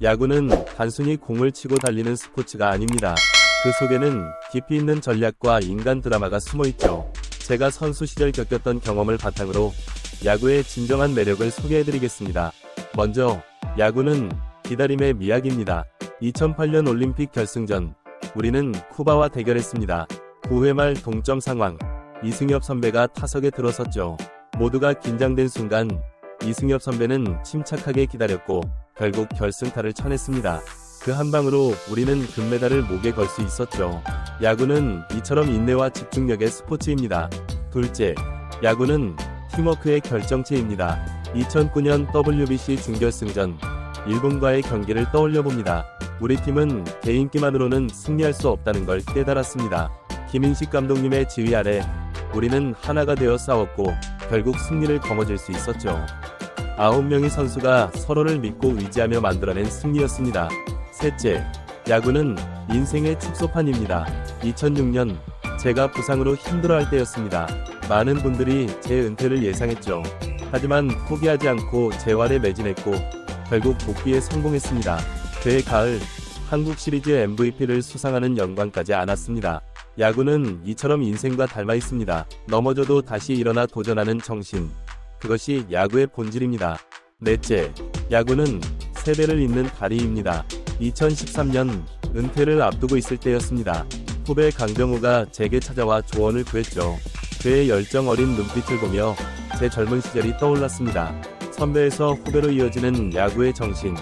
야구는 단순히 공을 치고 달리는 스포츠가 아닙니다. 그 속에는 깊이 있는 전략과 인간 드라마가 숨어있죠. 제가 선수 시절 겪었던 경험을 바탕으로 야구의 진정한 매력을 소개해드리겠습니다. 먼저 야구는 기다림의 미학입니다. 2008년 올림픽 결승전, 우리는 쿠바와 대결했습니다. 9회 말 동점 상황, 이승엽 선배가 타석에 들어섰죠. 모두가 긴장된 순간 이승엽 선배는 침착하게 기다렸고 결국 결승타를 쳐냈습니다. 그 한 방으로 우리는 금메달을 목에 걸 수 있었죠. 야구는 이처럼 인내와 집중력의 스포츠입니다. 둘째, 야구는 팀워크의 결정체입니다. 2009년 WBC 준결승전, 일본과의 경기를 떠올려봅니다. 우리 팀은 개인기만으로는 승리할 수 없다는 걸 깨달았습니다. 김인식 감독님의 지휘 아래 우리는 하나가 되어 싸웠고 결국 승리를 거머쥘 수 있었죠. 9명의 선수가 서로를 믿고 의지하며 만들어낸 승리였습니다. 셋째, 야구는 인생의 축소판입니다. 2006년 제가 부상으로 힘들어할 때였습니다. 많은 분들이 제 은퇴를 예상했죠. 하지만 포기하지 않고 재활에 매진했고 결국 복귀에 성공했습니다. 그해 가을 한국 시리즈 MVP를 수상하는 영광까지 안았습니다. 야구는 이처럼 인생과 닮아 있습니다. 넘어져도 다시 일어나 도전하는 정신, 그것이 야구의 본질입니다. 넷째, 야구는 세대를 잇는 다리입니다. 2013년 은퇴를 앞두고 있을 때였습니다. 후배 강병호가 제게 찾아와 조언을 구했죠. 그의 열정 어린 눈빛을 보며 제 젊은 시절이 떠올랐습니다. 선배에서 후배로 이어지는 야구의 정신,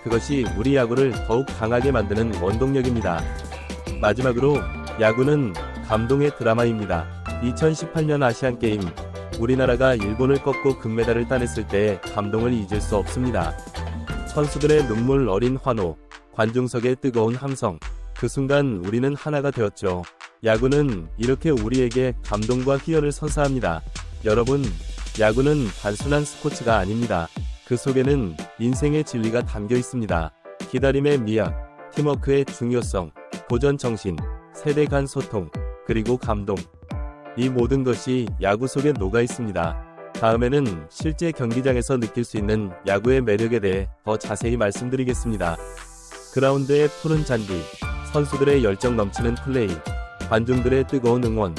그것이 우리 야구를 더욱 강하게 만드는 원동력입니다. 마지막으로 야구는 감동의 드라마입니다. 2018년 아시안게임, 우리나라가 일본을 꺾고 금메달을 따냈을 때의 감동을 잊을 수 없습니다. 선수들의 눈물 어린 환호, 관중석의 뜨거운 함성, 그 순간 우리는 하나가 되었죠. 야구는 이렇게 우리에게 감동과 희열을 선사합니다. 여러분, 야구는 단순한 스포츠가 아닙니다. 그 속에는 인생의 진리가 담겨 있습니다. 기다림의 미학, 팀워크의 중요성, 도전 정신, 세대 간 소통, 그리고 감동. 이 모든 것이 야구 속에 녹아 있습니다. 다음에는 실제 경기장에서 느낄 수 있는 야구의 매력에 대해 더 자세히 말씀드리겠습니다. 그라운드의 푸른 잔디, 선수들의 열정 넘치는 플레이, 관중들의 뜨거운 응원,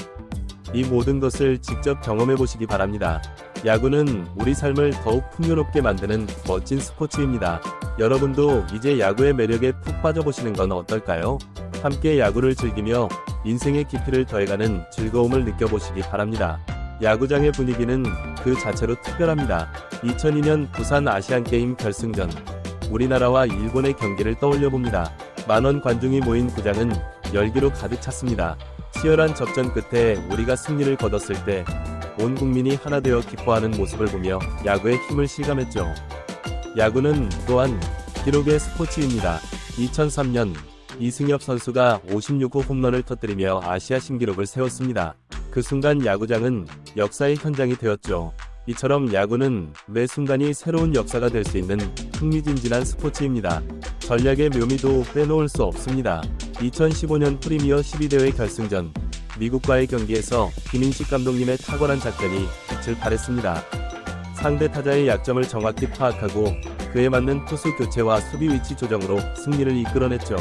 이 모든 것을 직접 경험해 보시기 바랍니다. 야구는 우리 삶을 더욱 풍요롭게 만드는 멋진 스포츠입니다. 여러분도 이제 야구의 매력에 푹 빠져보시는 건 어떨까요? 함께 야구를 즐기며 인생의 깊이를 더해가는 즐거움을 느껴보시기 바랍니다. 야구장의 분위기는 그 자체로 특별합니다. 2002년 부산 아시안게임 결승전, 우리나라와 일본의 경기를 떠올려봅니다. 만원 관중이 모인 구장은 열기로 가득 찼습니다. 치열한 접전 끝에 우리가 승리를 거뒀을 때 온 국민이 하나 되어 기뻐하는 모습을 보며 야구의 힘을 실감했죠. 야구는 또한 기록의 스포츠입니다. 2003년 이승엽 선수가 56호 홈런을 터뜨리며 아시아 신기록을 세웠습니다. 그 순간 야구장은 역사의 현장이 되었죠. 이처럼 야구는 매 순간이 새로운 역사가 될 수 있는 흥미진진한 스포츠입니다. 전략의 묘미도 빼놓을 수 없습니다. 2015년 프리미어 12대회 결승전, 미국과의 경기에서 김인식 감독님의 탁월한 작전이 빛을 발했습니다. 상대 타자의 약점을 정확히 파악하고 그에 맞는 투수 교체와 수비 위치 조정으로 승리를 이끌어냈죠.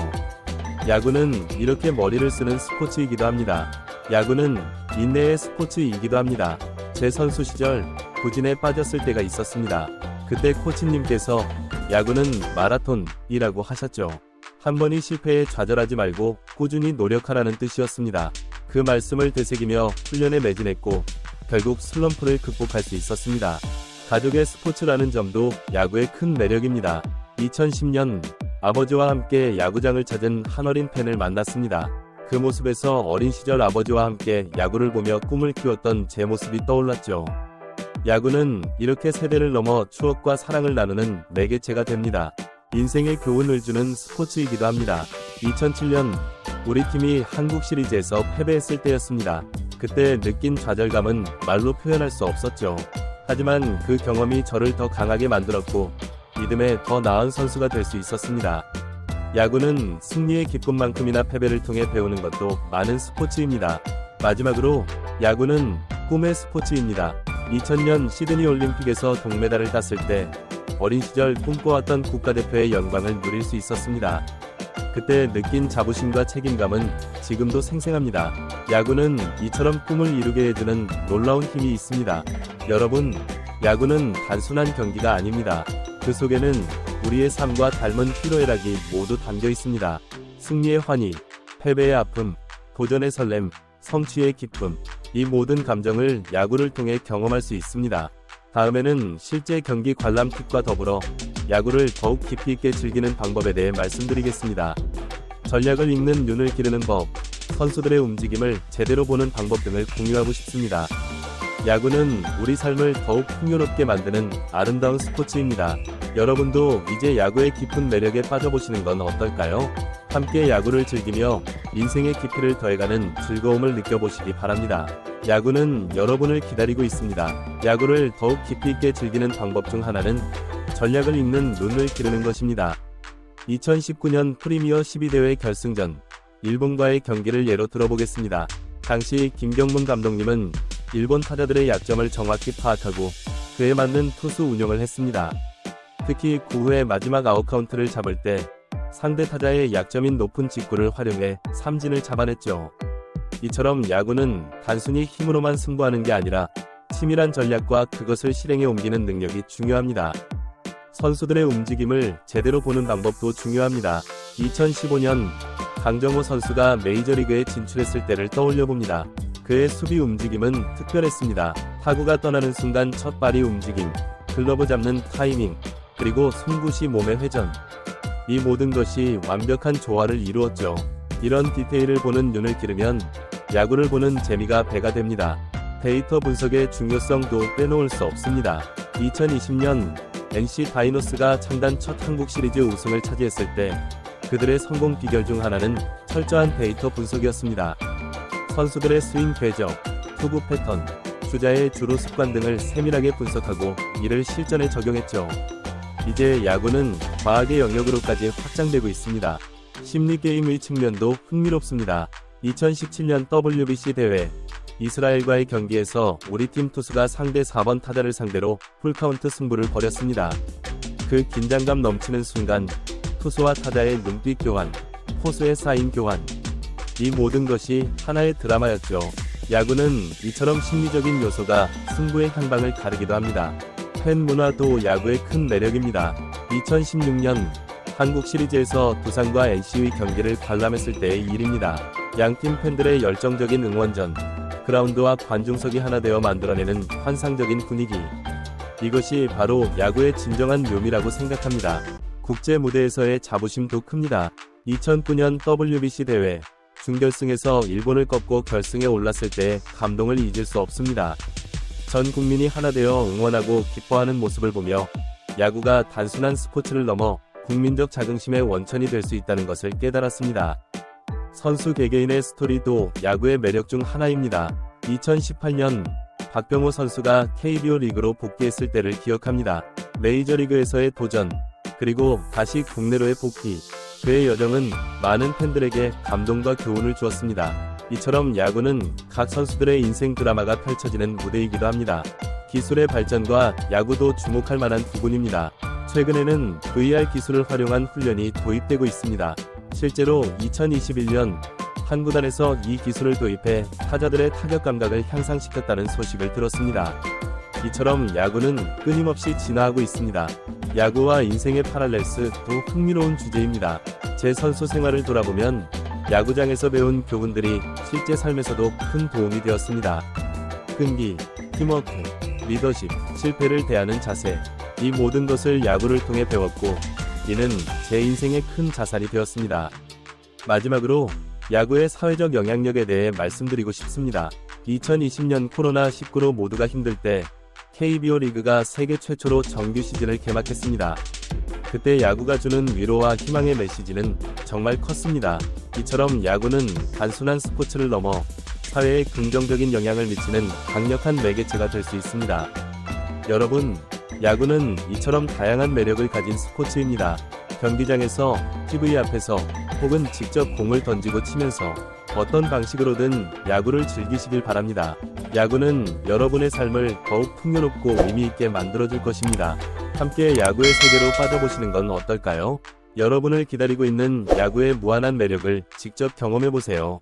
야구는 이렇게 머리를 쓰는 스포츠이기도 합니다. 야구는 인내의 스포츠이기도 합니다. 제 선수 시절 부진에 빠졌을 때가 있었습니다. 그때 코치님께서 야구는 마라톤이라고 하셨죠. 한 번의 실패에 좌절하지 말고 꾸준히 노력하라는 뜻이었습니다. 그 말씀을 되새기며 훈련에 매진했고 결국 슬럼프를 극복할 수 있었습니다. 가족의 스포츠라는 점도 야구의 큰 매력입니다. 2010년 아버지와 함께 야구장을 찾은 한어린 팬을 만났습니다. 그 모습에서 어린 시절 아버지와 함께 야구를 보며 꿈을 키웠던 제 모습이 떠올랐죠. 야구는 이렇게 세대를 넘어 추억과 사랑을 나누는 매개체가 됩니다. 인생의 교훈을 주는 스포츠이기도 합니다. 2007년 우리 팀이 한국 시리즈에서 패배했을 때였습니다. 그때 느낀 좌절감은 말로 표현할 수 없었죠. 하지만 그 경험이 저를 더 강하게 만들었고 믿음의 더 나은 선수가 될 수 있었습니다. 야구는 승리의 기쁨만큼이나 패배를 통해 배우는 것도 많은 스포츠입니다. 마지막으로 야구는 꿈의 스포츠입니다. 2000년 시드니 올림픽에서 동메달을 땄을 때 어린 시절 꿈꿔왔던 국가대표의 영광을 누릴 수 있었습니다. 그때 느낀 자부심과 책임감은 지금도 생생합니다. 야구는 이처럼 꿈을 이루게 해주는 놀라운 힘이 있습니다. 여러분, 야구는 단순한 경기가 아닙니다. 그 속에는 우리의 삶과 닮은 희로애락이 모두 담겨 있습니다. 승리의 환희, 패배의 아픔, 도전의 설렘, 성취의 기쁨, 이 모든 감정을 야구를 통해 경험할 수 있습니다. 다음에는 실제 경기 관람 팁과 더불어 야구를 더욱 깊이 있게 즐기는 방법에 대해 말씀드리겠습니다. 전략을 읽는 눈을 기르는 법, 선수들의 움직임을 제대로 보는 방법 등을 공유하고 싶습니다. 야구는 우리 삶을 더욱 풍요롭게 만드는 아름다운 스포츠입니다. 여러분도 이제 야구의 깊은 매력에 빠져보시는 건 어떨까요? 함께 야구를 즐기며 인생의 깊이를 더해가는 즐거움을 느껴보시기 바랍니다. 야구는 여러분을 기다리고 있습니다. 야구를 더욱 깊이 있게 즐기는 방법 중 하나는 전략을 읽는 눈을 기르는 것입니다. 2019년 프리미어 12대회 결승전 일본과의 경기를 예로 들어보겠습니다. 당시 김경문 감독님은 일본 타자들의 약점을 정확히 파악하고 그에 맞는 투수 운용을 했습니다. 특히 9회의 마지막 아웃카운트를 잡을 때 상대 타자의 약점인 높은 직구를 활용해 삼진을 잡아냈죠. 이처럼 야구는 단순히 힘으로만 승부하는 게 아니라 치밀한 전략과 그것을 실행에 옮기는 능력이 중요합니다. 선수들의 움직임을 제대로 보는 방법도 중요합니다. 2015년 강정호 선수가 메이저리그에 진출했을 때를 떠올려봅니다. 그의 수비 움직임은 특별했습니다. 타구가 떠나는 순간 첫 발이 움직임, 글러브 잡는 타이밍, 그리고 손굿이 몸의 회전. 이 모든 것이 완벽한 조화를 이루었죠. 이런 디테일을 보는 눈을 기르면 야구를 보는 재미가 배가 됩니다. 데이터 분석의 중요성도 빼놓을 수 없습니다. 2020년 NC 다이노스가 창단 첫 한국 시리즈 우승을 차지했을 때 그들의 성공 비결 중 하나는 철저한 데이터 분석이었습니다. 선수들의 스윙 궤적, 투구 패턴, 주자의 주로 습관 등을 세밀하게 분석하고 이를 실전에 적용했죠. 이제 야구는 과학의 영역으로까지 확장되고 있습니다. 심리 게임의 측면도 흥미롭습니다. 2017년 WBC 대회 이스라엘과의 경기에서 우리 팀 투수가 상대 4번 타자를 상대로 풀카운트 승부를 벌였습니다. 그 긴장감 넘치는 순간 투수와 타자의 눈빛 교환, 포수의 사인 교환, 이 모든 것이 하나의 드라마였죠. 야구는 이처럼 심리적인 요소가 승부의 향방을 가르기도 합니다. 팬 문화도 야구의 큰 매력입니다. 2016년 한국 시리즈에서 두산과 NC의 경기를 관람했을 때의 일입니다. 양팀 팬들의 열정적인 응원전, 그라운드와 관중석이 하나 되어 만들어내는 환상적인 분위기. 이것이 바로 야구의 진정한 묘미라고 생각합니다. 국제 무대에서의 자부심도 큽니다. 2009년 WBC 대회 준결승에서 일본을 꺾고 결승에 올랐을 때의 감동을 잊을 수 없습니다. 전 국민이 하나 되어 응원하고 기뻐하는 모습을 보며 야구가 단순한 스포츠를 넘어 국민적 자긍심의 원천이 될 수 있다는 것을 깨달았습니다. 선수 개개인의 스토리도 야구의 매력 중 하나입니다. 2018년 박병호 선수가 KBO 리그로 복귀했을 때를 기억합니다. 메이저리그에서의 도전, 그리고 다시 국내로의 복귀. 그의 여정은 많은 팬들에게 감동과 교훈을 주었습니다. 이처럼 야구는 각 선수들의 인생 드라마가 펼쳐지는 무대이기도 합니다. 기술의 발전과 야구도 주목할 만한 부분입니다. 최근에는 VR 기술을 활용한 훈련이 도입되고 있습니다. 실제로 2021년 한 구단에서 이 기술을 도입해 타자들의 타격 감각을 향상시켰다는 소식을 들었습니다. 이처럼 야구는 끊임없이 진화하고 있습니다. 야구와 인생의 파랄렐스도 흥미로운 주제입니다. 제 선수 생활을 돌아보면 야구장에서 배운 교훈들이 실제 삶에서도 큰 도움이 되었습니다. 끈기, 팀워크, 리더십, 실패를 대하는 자세, 이 모든 것을 야구를 통해 배웠고 이는 제 인생의 큰 자산이 되었습니다. 마지막으로 야구의 사회적 영향력에 대해 말씀드리고 싶습니다. 2020년 코로나19로 모두가 힘들 때 KBO 리그가 세계 최초로 정규 시즌을 개막했습니다. 그때 야구가 주는 위로와 희망의 메시지는 정말 컸습니다. 이처럼 야구는 단순한 스포츠를 넘어 사회에 긍정적인 영향을 미치는 강력한 매개체가 될 수 있습니다. 여러분, 야구는 이처럼 다양한 매력을 가진 스포츠입니다. 경기장에서, TV 앞에서, 혹은 직접 공을 던지고 치면서 어떤 방식으로든 야구를 즐기시길 바랍니다. 야구는 여러분의 삶을 더욱 풍요롭고 의미있게 만들어줄 것입니다. 함께 야구의 세계로 빠져보시는 건 어떨까요? 여러분을 기다리고 있는 야구의 무한한 매력을 직접 경험해보세요.